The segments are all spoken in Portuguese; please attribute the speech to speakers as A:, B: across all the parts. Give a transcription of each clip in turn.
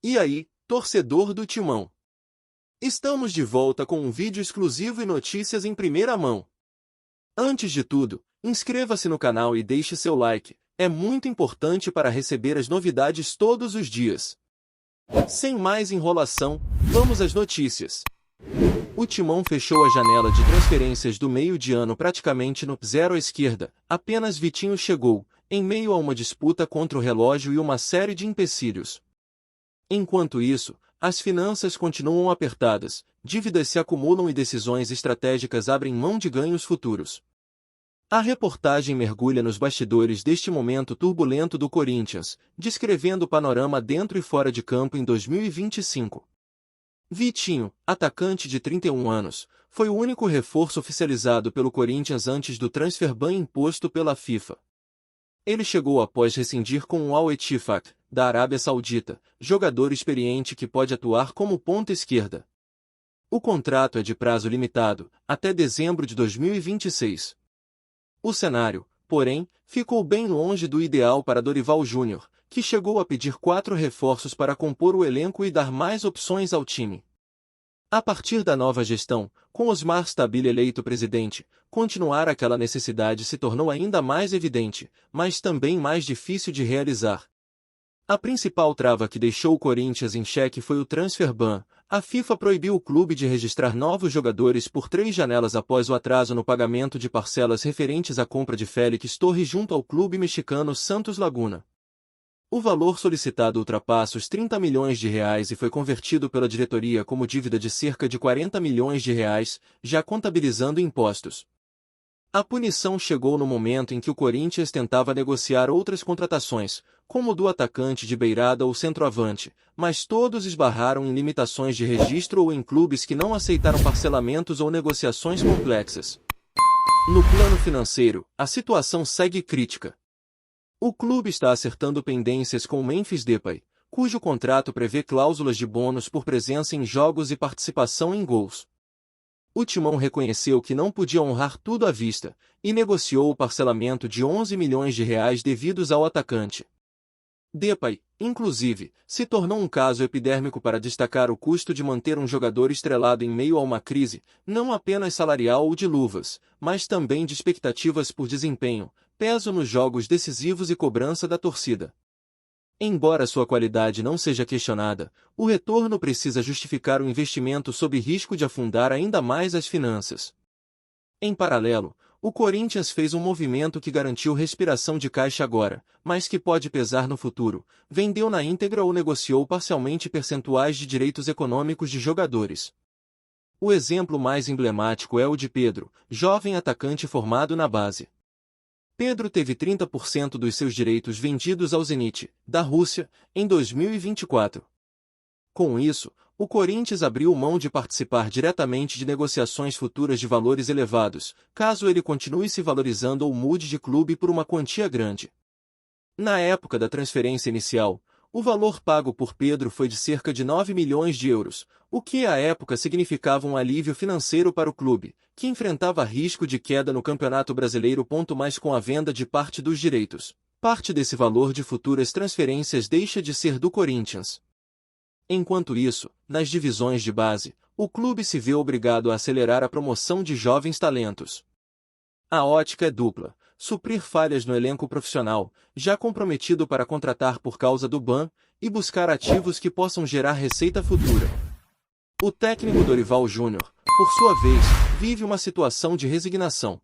A: E aí, torcedor do Timão? Estamos de volta com um vídeo exclusivo e notícias em primeira mão. Antes de tudo, inscreva-se no canal e deixe seu like, é muito importante para receber as novidades todos os dias. Sem mais enrolação, vamos às notícias. O Timão fechou a janela de transferências do meio de ano praticamente no zero à esquerda, apenas Vitinho chegou, em meio a uma disputa contra o relógio e uma série de empecilhos. Enquanto isso, as finanças continuam apertadas, dívidas se acumulam e decisões estratégicas abrem mão de ganhos futuros. A reportagem mergulha nos bastidores deste momento turbulento do Corinthians, descrevendo o panorama dentro e fora de campo em 2025. Vitinho, atacante de 31 anos, foi o único reforço oficializado pelo Corinthians antes do transfer ban imposto pela FIFA. Ele chegou após rescindir com o Al-Ettifaq, da Arábia Saudita, jogador experiente que pode atuar como ponta esquerda. O contrato é de prazo limitado, até dezembro de 2026. O cenário, porém, ficou bem longe do ideal para Dorival Júnior, que chegou a pedir 4 reforços para compor o elenco e dar mais opções ao time. A partir da nova gestão, com Osmar Stabile eleito presidente, continuar aquela necessidade se tornou ainda mais evidente, mas também mais difícil de realizar. A principal trava que deixou o Corinthians em xeque foi o transfer ban. A FIFA proibiu o clube de registrar novos jogadores por 3 janelas após o atraso no pagamento de parcelas referentes à compra de Félix Torres junto ao clube mexicano Santos Laguna. O valor solicitado ultrapassa os 30 milhões de reais e foi convertido pela diretoria como dívida de cerca de 40 milhões de reais, já contabilizando impostos. A punição chegou no momento em que o Corinthians tentava negociar outras contratações, como do atacante de beirada ou centroavante, mas todos esbarraram em limitações de registro ou em clubes que não aceitaram parcelamentos ou negociações complexas. No plano financeiro, a situação segue crítica. O clube está acertando pendências com o Memphis Depay, cujo contrato prevê cláusulas de bônus por presença em jogos e participação em gols. O Timão reconheceu que não podia honrar tudo à vista, e negociou o parcelamento de 11 milhões de reais devidos ao atacante. Depay, inclusive, se tornou um caso epidérmico para destacar o custo de manter um jogador estrelado em meio a uma crise, não apenas salarial ou de luvas, mas também de expectativas por desempenho, peso nos jogos decisivos e cobrança da torcida. Embora sua qualidade não seja questionada, o retorno precisa justificar o investimento sob risco de afundar ainda mais as finanças. Em paralelo, o Corinthians fez um movimento que garantiu respiração de caixa agora, mas que pode pesar no futuro. Vendeu na íntegra ou negociou parcialmente percentuais de direitos econômicos de jogadores. O exemplo mais emblemático é o de Pedro, jovem atacante formado na base. Pedro teve 30% dos seus direitos vendidos ao Zenit, da Rússia, em 2024. Com isso, o Corinthians abriu mão de participar diretamente de negociações futuras de valores elevados, caso ele continue se valorizando ou mude de clube por uma quantia grande. Na época da transferência inicial, o valor pago por Pedro foi de cerca de 9 milhões de euros, o que à época significava um alívio financeiro para o clube, que enfrentava risco de queda no Campeonato Brasileiro. Mas com a venda de parte dos direitos, parte desse valor de futuras transferências deixa de ser do Corinthians. Enquanto isso, nas divisões de base, o clube se vê obrigado a acelerar a promoção de jovens talentos. A ótica é dupla: suprir falhas no elenco profissional, já comprometido para contratar por causa do ban, e buscar ativos que possam gerar receita futura. O técnico Dorival Júnior, por sua vez, vive uma situação de resignação.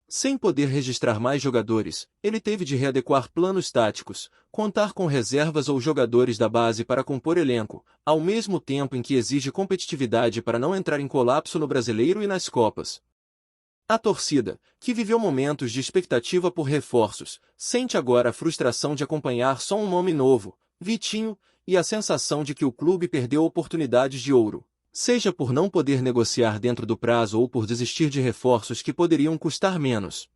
A: Sem poder registrar mais jogadores, ele teve de readequar planos táticos, contar com reservas ou jogadores da base para compor elenco, ao mesmo tempo em que exige competitividade para não entrar em colapso no Brasileiro e nas Copas. A torcida, que viveu momentos de expectativa por reforços, sente agora a frustração de acompanhar só um nome novo, Vitinho, e a sensação de que o clube perdeu oportunidades de ouro, seja por não poder negociar dentro do prazo ou por desistir de reforços que poderiam custar menos.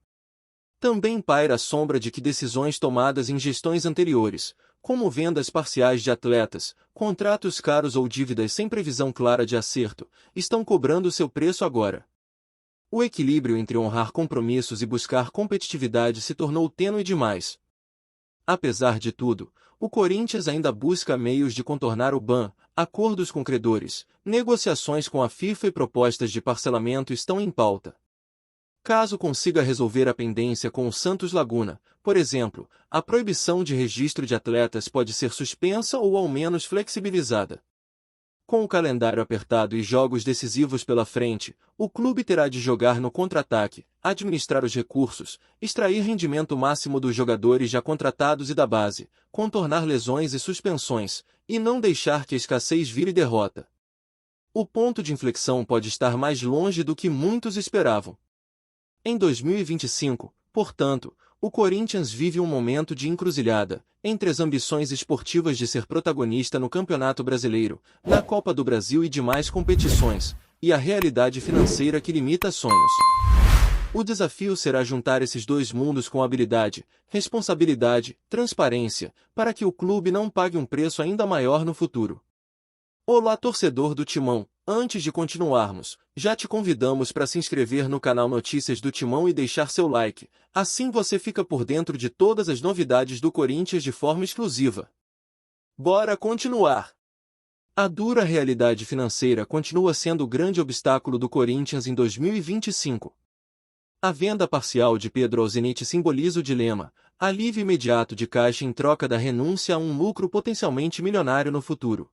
A: Também paira a sombra de que decisões tomadas em gestões anteriores, como vendas parciais de atletas, contratos caros ou dívidas sem previsão clara de acerto, estão cobrando seu preço agora. O equilíbrio entre honrar compromissos e buscar competitividade se tornou tênue demais. Apesar de tudo, o Corinthians ainda busca meios de contornar o ban, acordos com credores, negociações com a FIFA e propostas de parcelamento estão em pauta. Caso consiga resolver a pendência com o Santos Laguna, por exemplo, a proibição de registro de atletas pode ser suspensa ou ao menos flexibilizada. Com o calendário apertado e jogos decisivos pela frente, o clube terá de jogar no contra-ataque, administrar os recursos, extrair rendimento máximo dos jogadores já contratados e da base, contornar lesões e suspensões, e não deixar que a escassez vire derrota. O ponto de inflexão pode estar mais longe do que muitos esperavam. Em 2025, portanto, o Corinthians vive um momento de encruzilhada, entre as ambições esportivas de ser protagonista no Campeonato Brasileiro, na Copa do Brasil e demais competições, e a realidade financeira que limita sonhos. O desafio será juntar esses dois mundos com habilidade, responsabilidade, transparência, para que o clube não pague um preço ainda maior no futuro. Olá, torcedor do Timão! Antes de continuarmos, já te convidamos para se inscrever no canal Notícias do Timão e deixar seu like, assim você fica por dentro de todas as novidades do Corinthians de forma exclusiva. Bora continuar! A dura realidade financeira continua sendo o grande obstáculo do Corinthians em 2025. A venda parcial de Pedro ao Zenit simboliza o dilema, alívio imediato de caixa em troca da renúncia a um lucro potencialmente milionário no futuro.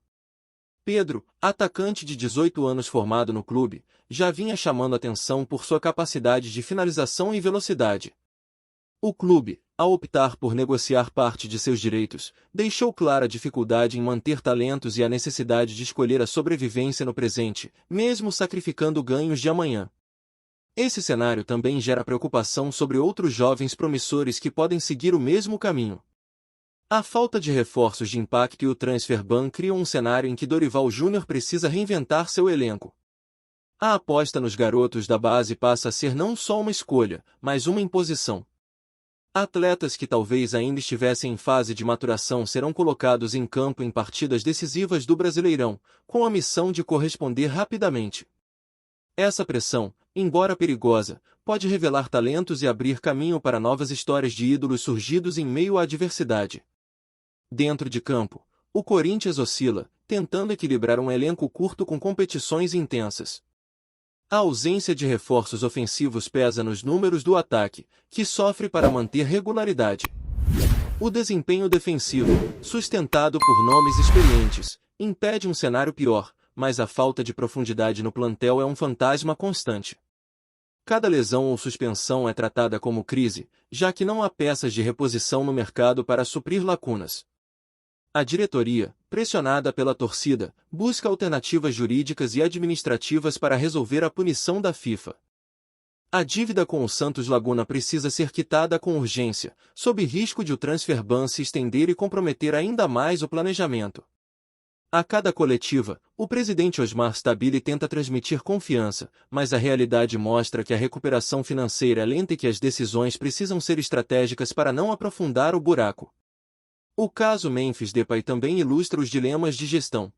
A: Pedro, atacante de 18 anos formado no clube, já vinha chamando atenção por sua capacidade de finalização e velocidade. O clube, ao optar por negociar parte de seus direitos, deixou clara a dificuldade em manter talentos e a necessidade de escolher a sobrevivência no presente, mesmo sacrificando ganhos de amanhã. Esse cenário também gera preocupação sobre outros jovens promissores que podem seguir o mesmo caminho. A falta de reforços de impacto e o transfer ban criam um cenário em que Dorival Júnior precisa reinventar seu elenco. A aposta nos garotos da base passa a ser não só uma escolha, mas uma imposição. Atletas que talvez ainda estivessem em fase de maturação serão colocados em campo em partidas decisivas do Brasileirão, com a missão de corresponder rapidamente. Essa pressão, embora perigosa, pode revelar talentos e abrir caminho para novas histórias de ídolos surgidos em meio à adversidade. Dentro de campo, o Corinthians oscila, tentando equilibrar um elenco curto com competições intensas. A ausência de reforços ofensivos pesa nos números do ataque, que sofre para manter regularidade. O desempenho defensivo, sustentado por nomes experientes, impede um cenário pior, mas a falta de profundidade no plantel é um fantasma constante. Cada lesão ou suspensão é tratada como crise, já que não há peças de reposição no mercado para suprir lacunas. A diretoria, pressionada pela torcida, busca alternativas jurídicas e administrativas para resolver a punição da FIFA. A dívida com o Santos Laguna precisa ser quitada com urgência, sob risco de o transfer ban se estender e comprometer ainda mais o planejamento. A cada coletiva, o presidente Osmar Stabile tenta transmitir confiança, mas a realidade mostra que a recuperação financeira é lenta e que as decisões precisam ser estratégicas para não aprofundar o buraco. O caso Memphis Depay também ilustra os dilemas de gestão.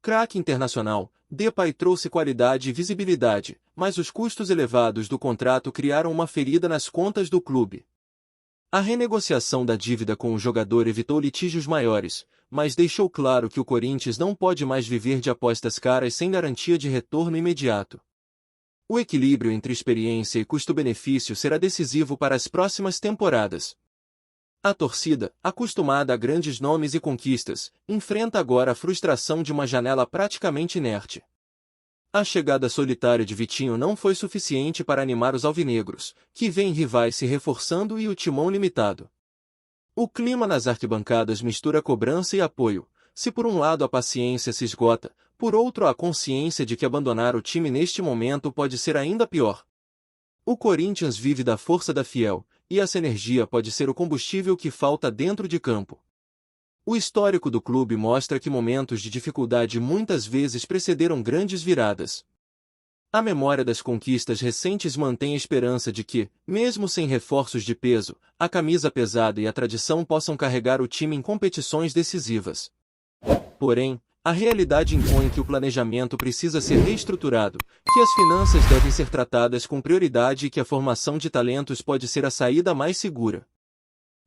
A: Craque internacional, Depay trouxe qualidade e visibilidade, mas os custos elevados do contrato criaram uma ferida nas contas do clube. A renegociação da dívida com o jogador evitou litígios maiores, mas deixou claro que o Corinthians não pode mais viver de apostas caras sem garantia de retorno imediato. O equilíbrio entre experiência e custo-benefício será decisivo para as próximas temporadas. A torcida, acostumada a grandes nomes e conquistas, enfrenta agora a frustração de uma janela praticamente inerte. A chegada solitária de Vitinho não foi suficiente para animar os alvinegros, que veem rivais se reforçando e o timão limitado. O clima nas arquibancadas mistura cobrança e apoio. Se por um lado a paciência se esgota, por outro a consciência de que abandonar o time neste momento pode ser ainda pior. O Corinthians vive da força da fiel, e essa energia pode ser o combustível que falta dentro de campo. O histórico do clube mostra que momentos de dificuldade muitas vezes precederam grandes viradas. A memória das conquistas recentes mantém a esperança de que, mesmo sem reforços de peso, a camisa pesada e a tradição possam carregar o time em competições decisivas. Porém, a realidade impõe que o planejamento precisa ser reestruturado, que as finanças devem ser tratadas com prioridade e que a formação de talentos pode ser a saída mais segura.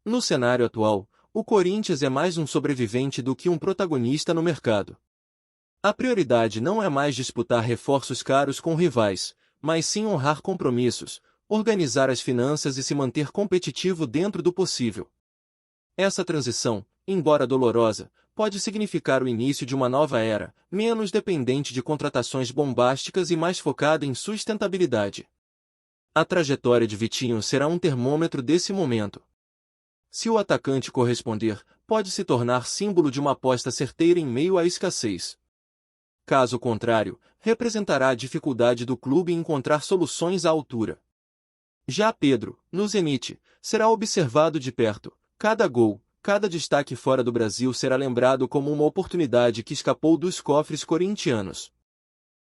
A: No cenário atual, o Corinthians é mais um sobrevivente do que um protagonista no mercado. A prioridade não é mais disputar reforços caros com rivais, mas sim honrar compromissos, organizar as finanças e se manter competitivo dentro do possível. Essa transição, embora dolorosa, pode significar o início de uma nova era, menos dependente de contratações bombásticas e mais focada em sustentabilidade. A trajetória de Vitinho será um termômetro desse momento. Se o atacante corresponder, pode se tornar símbolo de uma aposta certeira em meio à escassez. Caso contrário, representará a dificuldade do clube em encontrar soluções à altura. Já Pedro, no Zenit, será observado de perto. Cada gol, cada destaque fora do Brasil será lembrado como uma oportunidade que escapou dos cofres corintianos.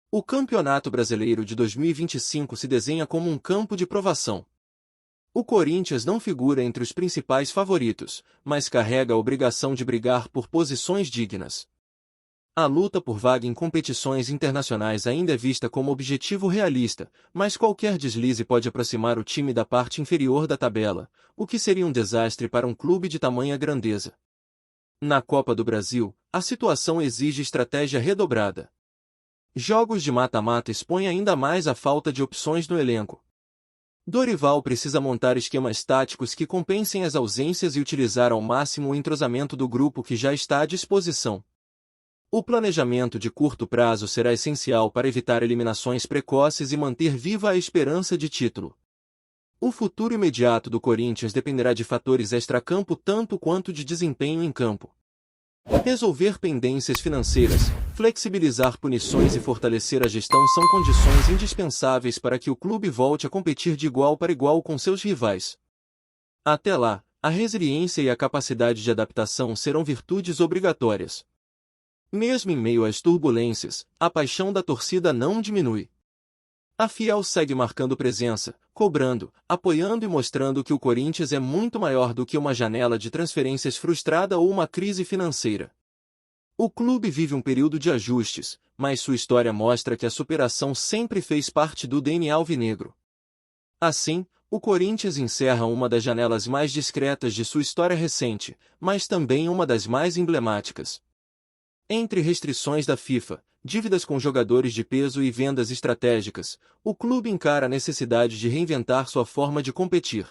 A: O Campeonato Brasileiro de 2025 se desenha como um campo de provação. O Corinthians não figura entre os principais favoritos, mas carrega a obrigação de brigar por posições dignas. A luta por vaga em competições internacionais ainda é vista como objetivo realista, mas qualquer deslize pode aproximar o time da parte inferior da tabela, o que seria um desastre para um clube de tamanha grandeza. Na Copa do Brasil, a situação exige estratégia redobrada. Jogos de mata-mata expõem ainda mais a falta de opções no elenco. Dorival precisa montar esquemas táticos que compensem as ausências e utilizar ao máximo o entrosamento do grupo que já está à disposição. O planejamento de curto prazo será essencial para evitar eliminações precoces e manter viva a esperança de título. O futuro imediato do Corinthians dependerá de fatores extracampo tanto quanto de desempenho em campo. Resolver pendências financeiras, flexibilizar punições e fortalecer a gestão são condições indispensáveis para que o clube volte a competir de igual para igual com seus rivais. Até lá, a resiliência e a capacidade de adaptação serão virtudes obrigatórias. Mesmo em meio às turbulências, a paixão da torcida não diminui. A Fiel segue marcando presença, cobrando, apoiando e mostrando que o Corinthians é muito maior do que uma janela de transferências frustrada ou uma crise financeira. O clube vive um período de ajustes, mas sua história mostra que a superação sempre fez parte do DNA alvinegro. Assim, o Corinthians encerra uma das janelas mais discretas de sua história recente, mas também uma das mais emblemáticas. Entre restrições da FIFA, dívidas com jogadores de peso e vendas estratégicas, o clube encara a necessidade de reinventar sua forma de competir.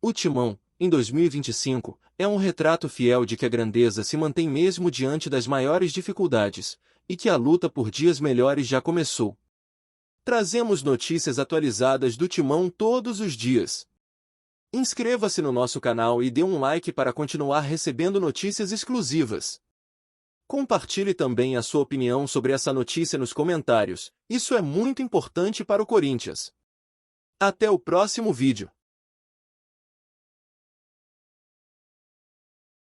A: O Timão, em 2025, é um retrato fiel de que a grandeza se mantém mesmo diante das maiores dificuldades, e que a luta por dias melhores já começou. Trazemos notícias atualizadas do Timão todos os dias. Inscreva-se no nosso canal e dê um like para continuar recebendo notícias exclusivas. Compartilhe também a sua opinião sobre essa notícia nos comentários, isso é muito importante para o Corinthians. Até o próximo vídeo.